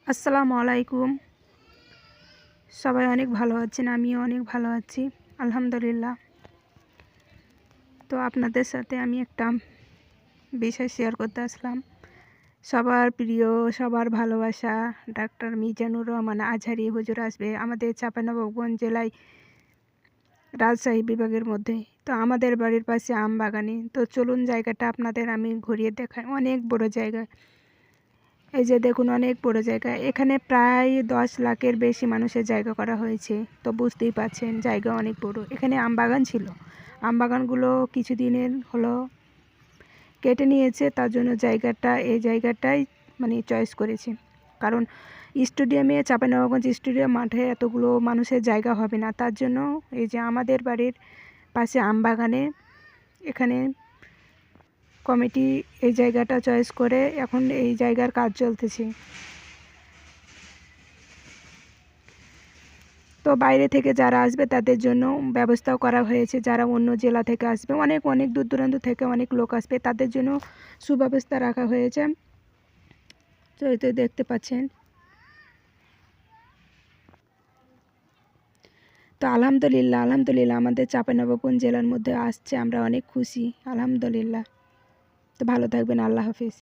আসসালামু আলাইকুম। সবাই অনেক ভালো আছেন, আমিও অনেক ভালো আছি আলহামদুলিল্লাহ। তো আপনাদের সাথে আমি একটা বিষয় শেয়ার করতে আসলাম। সবার প্রিয়, সবার ভালোবাসা ডাক্তার মিজানুর রহমান আজহারি হুজুর আসবে আমাদের চাঁপাইনবাবগঞ্জ জেলায় রাজশাহী বিভাগের মধ্যে। তো আমাদের বাড়ির পাশে আম বাগানে। তো চলুন জায়গাটা আপনাদের আমি ঘুরিয়ে দেখাই। অনেক বড় জায়গা, এই যে দেখুন অনেক বড় জায়গা। এখানে প্রায় 10 লাখের বেশি মানুষের জায়গা করা হয়েছে। তো বুঝতেই পারছেন জায়গা অনেক বড়। এখানে আম বাগান ছিল, আম বাগানগুলো কিছুদিনের হলো কেটে নিয়েছে, তার জন্য এই জায়গাটাই মানে চয়েস করেছে। কারণ স্টেডিয়ামে, চাঁপাইনবাবগঞ্জ স্টেডিয়াম মাঠে এতগুলো মানুষের জায়গা হবে না, তার জন্য এই যে আমাদের বাড়ির পাশে আম বাগানে এখানে কমিটি এই জায়গাটা চয়েস করে এখন এই জায়গার কাজ চলতেছে। তো বাইরে থেকে যারা আসবে তাদের জন্য ব্যবস্থাও করা হয়েছে। যারা অন্য জেলা থেকে আসবে, অনেক অনেক দূর দূরান্ত থেকে অনেক লোক আসবে, তাদের জন্য সুব্যবস্থা রাখা হয়েছে। তো এই তো দেখতে পাচ্ছেন। তো আলহামদুলিল্লাহ আলহামদুলিল্লাহ আমাদের চাঁপাইনবাবগঞ্জ জেলার মধ্যে আসছে, আমরা অনেক খুশি আলহামদুলিল্লাহ। তো ভালো থাকবেন, আল্লাহ হাফিজ।